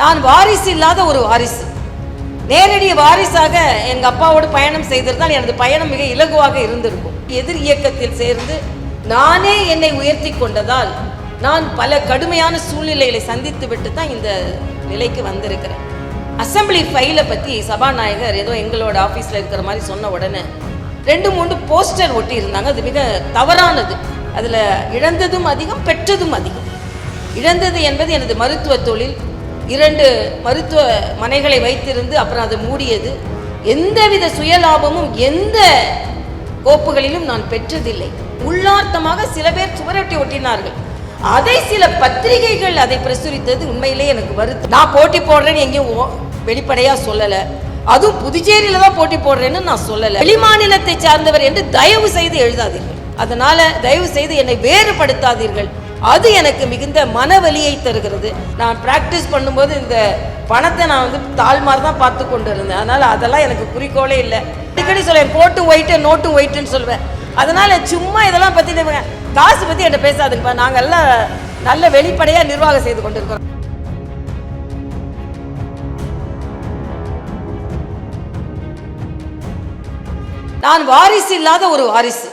நான் வாரிசு இல்லாத ஒரு வாரிசு. நேரடி வாரிசாக எங்கள் அப்பாவோடு பயணம் செய்திருந்தால் எனது பயணம் மிக இலகுவாக இருந்திருக்கும். எதிர் இயக்கத்தில் சேர்ந்து நானே என்னை உயர்த்தி கொண்டதால் நான் பல கடுமையான சூழ்நிலைகளை சந்தித்து விட்டு தான் இந்த நிலைக்கு வந்திருக்கிறேன். அசம்பிளி ஃபைலை பற்றி சபாநாயகர் ஏதோ எங்களோட ஆஃபீஸில் இருக்கிற மாதிரி சொன்ன உடனே 2-3 போஸ்டர் ஒட்டி இருந்தாங்க. அது மிக தவறானது. அதில் இழந்ததும் அதிகம், பெற்றதும் அதிகம். இழந்தது என்பது எனது மருத்துவ தொழில். 2 மருத்துவ மனைகளை வைத்திருந்து அப்புறம் அது மூடியது. எந்தவித சுயலாபமும் எந்த கோப்புகளிலும் நான் பெற்றதில்லை. உள்ளார்த்தமாக சில பேர் சுவரொட்டி ஒட்டினார்கள். அதை சில பத்திரிகைகள் அதை பிரசுரித்தது உண்மையிலே எனக்கு வருது. நான் போட்டி போடுறேன்னு எங்கேயும் வெளிப்படையாக சொல்லலை. அதுவும் புதுச்சேரியில தான் போட்டி போடுறேன்னு நான் சொல்லலை. வெளிமாநிலத்தை சார்ந்தவர் என்று தயவு செய்து எழுதாதீர்கள். அதனால தயவு செய்து என்னை வேறுபடுத்தாதீர்கள். அது எனக்கு மிகுந்த மனவலியை தருகிறது. நான் ப்ராக்டிஸ் பண்ணும்போது இந்த பணத்தை நான் தாழ்மாறு தான் பார்த்து கொண்டு இருந்தேன். அதனால் அதெல்லாம் எனக்கு குறிக்கோளே இல்லை. அடிக்கடி சொல்லுவேன், கோட்டும் ஒயிட்டு நோட்டும் ஒயிட்டுன்னு சொல்லுவேன். அதனால் சும்மா இதெல்லாம் பற்றி காசு பற்றி என்கிட்ட பேசாதுங்கப்பா. நாங்கள் எல்லாம் நல்ல வெளிப்படையாக நிர்வாகம் செய்து கொண்டு இருக்கிறோம். நான் வாரிசு இல்லாத ஒரு வாரிசு.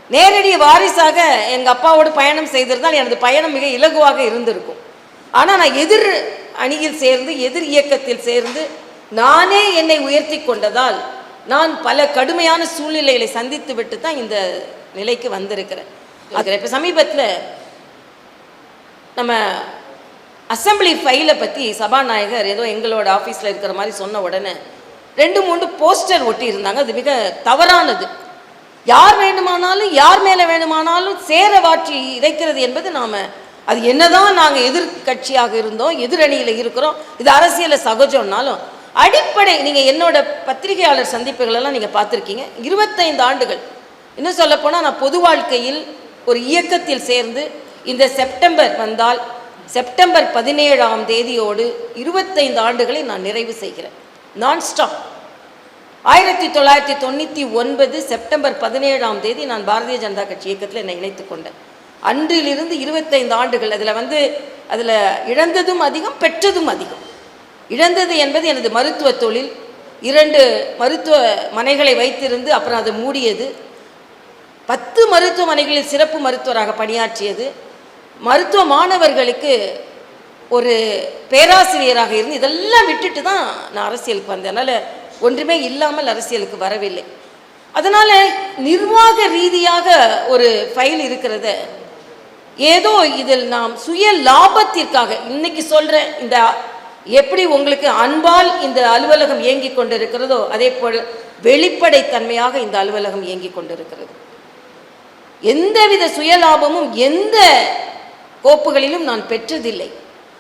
நேரடி வாரிசாக எங்கள் அப்பாவோடு பயணம் செய்திருந்தால் எனது பயணம் மிக இலகுவாக இருந்திருக்கும். ஆனால் நான் எதிர் அணியில் சேர்ந்து எதிர் இயக்கத்தில் சேர்ந்து நானே என்னை உயர்த்தி கொண்டதால் நான் பல கடுமையான சூழ்நிலைகளை சந்தித்து விட்டு தான் இந்த நிலைக்கு வந்திருக்கிறேன். இப்போ சமீபத்தில் நம்ம அசம்பிளி ஃபைலை பற்றி சபாநாயகர் ஏதோ எங்களோட ஆஃபீஸில் இருக்கிற மாதிரி சொன்ன உடனே 2-3 போஸ்டர் ஒட்டி இருந்தாங்க. அது மிக தவறானது. யார் வேண்டுமானாலும் யார் மேலே வேணுமானாலும் சேரவாற்றி இறைக்கிறது என்பது அது என்னதான் நாங்கள் எதிர்கட்சியாக இருந்தோம், எதிரணியில் இருக்கிறோம், இது அரசியலில் சகஜம்னாலும் அடிப்படை நீங்கள் என்னோட பத்திரிகையாளர் சந்திப்புகளெல்லாம் நீங்கள் பார்த்துருக்கீங்க. 25 ஆண்டுகள், இன்னும் சொல்லப்போனால் நான் பொது வாழ்க்கையில் ஒரு இயக்கத்தில் சேர்ந்து இந்த செப்டம்பர் வந்தால் செப்டம்பர் 17ஆம் தேதியோடு 25 ஆண்டுகளை நான் நிறைவு செய்கிறேன். நான்ஸ்டாப். 1999 செப்டம்பர் 17ஆம் தேதி நான் பாரதிய ஜனதா கட்சி இயக்கத்தில் என்னை இணைத்து கொண்டேன். அன்றிலிருந்து 25 ஆண்டுகள். அதில் இழந்ததும் அதிகம், பெற்றதும் அதிகம். இழந்தது என்பது எனது மருத்துவ தொழில். 2 மருத்துவ மனைகளை வைத்திருந்து அப்புறம் அது மூடியது. 10 மருத்துவமனைகளில் சிறப்பு மருத்துவராக பணியாற்றியது. மருத்துவ மாணவர்களுக்கு ஒரு பேராசிரியராக இருந்து இதெல்லாம் விட்டுட்டு தான் நான் அரசியலுக்கு வந்தேன். அதனால் ஒன்றுமே இல்லாமல் அரசியலுக்கு வரவில்லை. அதனால் நிர்வாக ரீதியாக ஒரு ஃபைல் இருக்கிறத ஏதோ இதில் நாம் சுய லாபத்திற்காக இன்னைக்கு சொல்கிறேன். இந்த எப்படி உங்களுக்கு அன்பால் இந்த அலுவலகம் இயங்கி கொண்டிருக்கிறதோ அதே போல் வெளிப்படைத்தன்மையாக இந்த அலுவலகம் இயங்கி கொண்டிருக்கிறது. எந்தவித சுயலாபமும் எந்த கோப்புகளிலும் நான் பெற்றதில்லை.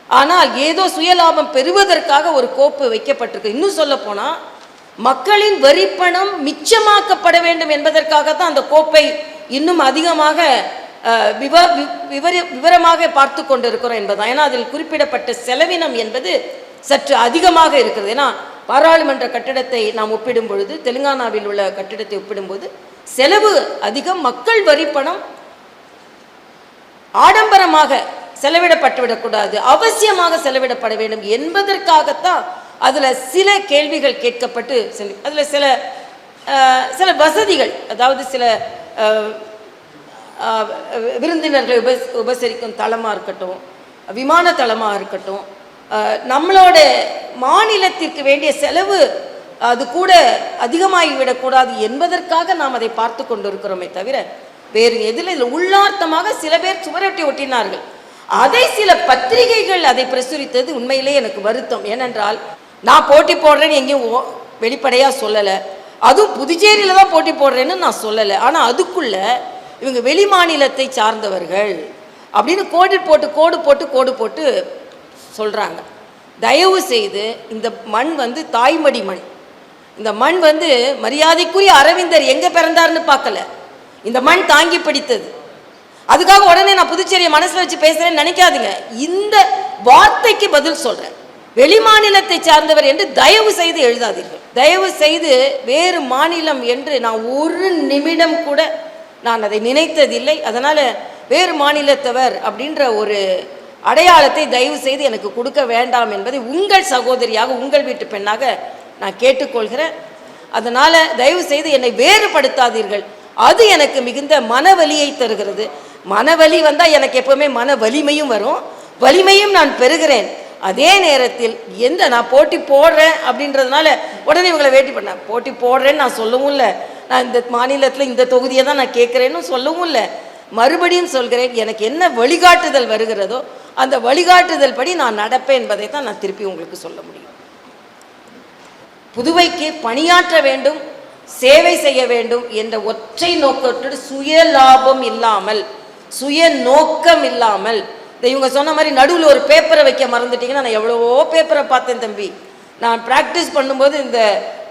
ஆனால் ஏதோ சுயலாபம் பெறுவதற்காக ஒரு கோப்பு வைக்கப்பட்டிருக்கு. இன்னும் சொல்ல போனால் மக்களின் வரிப்பணம் மிச்சமாக்கப்பட வேண்டும் என்பதற்காகத்தான் அந்த கோப்பை இன்னும் அதிகமாக விவரமாக பார்த்து கொண்டிருக்கிறோம் என்பதுதான். ஏன்னா அதில் குறிப்பிடப்பட்ட செலவினம் என்பது சற்று அதிகமாக இருக்கிறது. ஏன்னா பாராளுமன்ற கட்டிடத்தை நாம் ஒப்பிடும் பொழுது, தெலுங்கானாவில் உள்ள கட்டிடத்தை ஒப்பிடும்போது செலவு அதிகம். மக்கள் வரிப்பணம் ஆடம்பரமாக செலவிடப்பட்டுவிடக்கூடாது, அவசியமாக செலவிடப்பட வேண்டும் என்பதற்காகத்தான் அதில் சில கேள்விகள் கேட்கப்பட்டு அதில் சில வசதிகள், அதாவது சில விருந்தினர்களை உபசரிக்கும் தளமாக இருக்கட்டும், விமான தளமாக இருக்கட்டும், நம்மளோட மாநிலத்திற்கு வேண்டிய செலவு அது கூட அதிகமாகிவிடக்கூடாது என்பதற்காக நாம் அதை பார்த்து கொண்டு இருக்கிறோமே தவிர வேறு இதில் உள்ளார்த்தமாக சில பேர் சுவரொட்டி ஒட்டினார்கள். அதை சில பத்திரிகைகள் அதை பிரசுரித்தது உண்மையிலே எனக்கு வருத்தம். ஏனென்றால் நான் போட்டி போடுறேன்னு எங்கேயும் வெளிப்படையாக சொல்லலை. அதுவும் புதுச்சேரியில் தான் போட்டி போடுறேன்னு நான் சொல்லலை. ஆனால் அதுக்குள்ள இவங்க வெளி மாநிலத்தை சார்ந்தவர்கள் அப்படின்னு கோடு போட்டு சொல்கிறாங்க. தயவு செய்து இந்த மண் தாய்மடி மண். இந்த மண் மரியாதைக்குரிய அரவிந்தர் எங்கே பிறந்தார்னு பார்க்கல. இந்த மண் தாங்கி பிடித்தது. அதுக்காக உடனே நான் புதுச்சேரியை மனசில் வச்சு பேசுகிறேன்னு நினைக்காதீங்க. இந்த வார்த்தைக்கு பதில் சொல்கிறேன். வெளி மாநிலத்தை சார்ந்தவர் என்று தயவு செய்து எழுதாதீர்கள். தயவு செய்து வேறு மாநிலம் என்று நான் ஒரு நிமிடம் கூட நான் அதை நினைத்ததில்லை. அதனால் வேறு மாநிலத்தவர் அப்படின்ற ஒரு அடையாளத்தை தயவு செய்து எனக்கு கொடுக்க வேண்டாம் என்பதை உங்கள் சகோதரியாக, உங்கள் வீட்டு பெண்ணாக நான் கேட்டுக்கொள்கிறேன். அதனால் தயவு செய்து என்னை வேறுபடுத்தாதீர்கள். அது எனக்கு மிகுந்த மனவலியை தருகிறது. மனவலி வந்தால் எனக்கு எப்போவுமே மன வலிமையும் வரும், வலிமையும் நான் பெறுகிறேன். அதே நேரத்தில் நான் போட்டி போடுறேன் அப்படின்றதுனால உடனே இவங்களை வேட்டி பண்ணேன். போட்டி போடுறேன்னு நான் சொல்லவும் இல்லை, நான் இந்த மாநிலத்தில் இந்த தொகுதியை தான் நான் கேட்குறேன்னு சொல்லவும் இல்லை. மறுபடியும் சொல்கிறேன், எனக்கு என்ன வழிகாட்டுதல் வருகிறதோ அந்த வழிகாட்டுதல் படி நான் நடப்பேன் என்பதை தான் நான் திருப்பி உங்களுக்கு சொல்ல முடியும். புதுவைக்கு பணியாற்ற வேண்டும், சேவை செய்ய வேண்டும் என்ற ஒற்றை நோக்கத்தோடு சுய லாபம் இல்லாமல், சுய நோக்கம் இல்லாமல், இவங்க சொன்ன மாதிரி நடுவில் ஒரு பேப்பரை வைக்க மறந்துட்டீங்கன்னா, நான் எவ்வளவோ பேப்பரை பார்த்தேன் தம்பி. நான் ப்ராக்டிஸ் பண்ணும்போது இந்த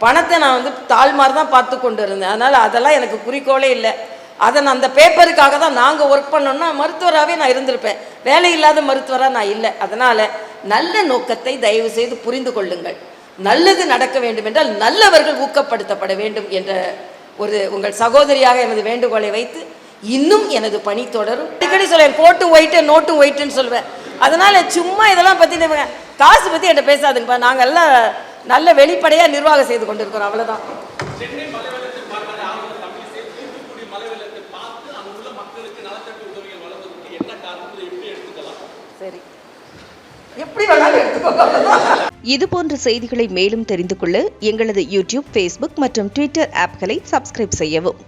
பணத்தை நான் தாழ்மாறு தான் பார்த்து கொண்டு இருந்தேன். அதனால் அதெல்லாம் எனக்கு குறிக்கோளே இல்லை. அதை நான் அந்த பேப்பருக்காக தான் நாங்கள் ஒர்க் பண்ணோன்னா மருத்துவராகவே நான் இருந்திருப்பேன். வேலை இல்லாத மருத்துவராக நான் இல்லை. அதனால் நல்ல நோக்கத்தை தயவு செய்து புரிந்து கொள்ளுங்கள். நல்லது நடக்க வேண்டும் என்றால் நல்லவர்கள் ஊக்கப்படுத்தப்பட வேண்டும் என்ற உங்கள் சகோதரியாக எனது வேண்டுகோளை வைத்து இன்னும் எனது பணி தொடரும். அடிக்கடி சொல்லுவேன், கோட்டும் ஒயிட்டு நோட்டும் ஒயிட்டுன்னு சொல்லுவேன். அதனால் சும்மா இதெல்லாம் பற்றி காசு பற்றி என்கிட்ட பேசாதுங்கப்பா. நாங்கள் எல்லாம் நல்ல வெளிப்படையாக நிர்வாகம் செய்து கொண்டிருக்கிறோம், அவ்வளோதான். சரி, எப்படி வேணாலும் எடுத்துக்கோ. இது போன்ற செய்திகளை மேலும் தெரிந்து கொள்ள எங்களது யூடியூப், ஃபேஸ்புக் மற்றும் ட்விட்டர் ஆப்களை சப்ஸ்கிரைப் செய்யவும்.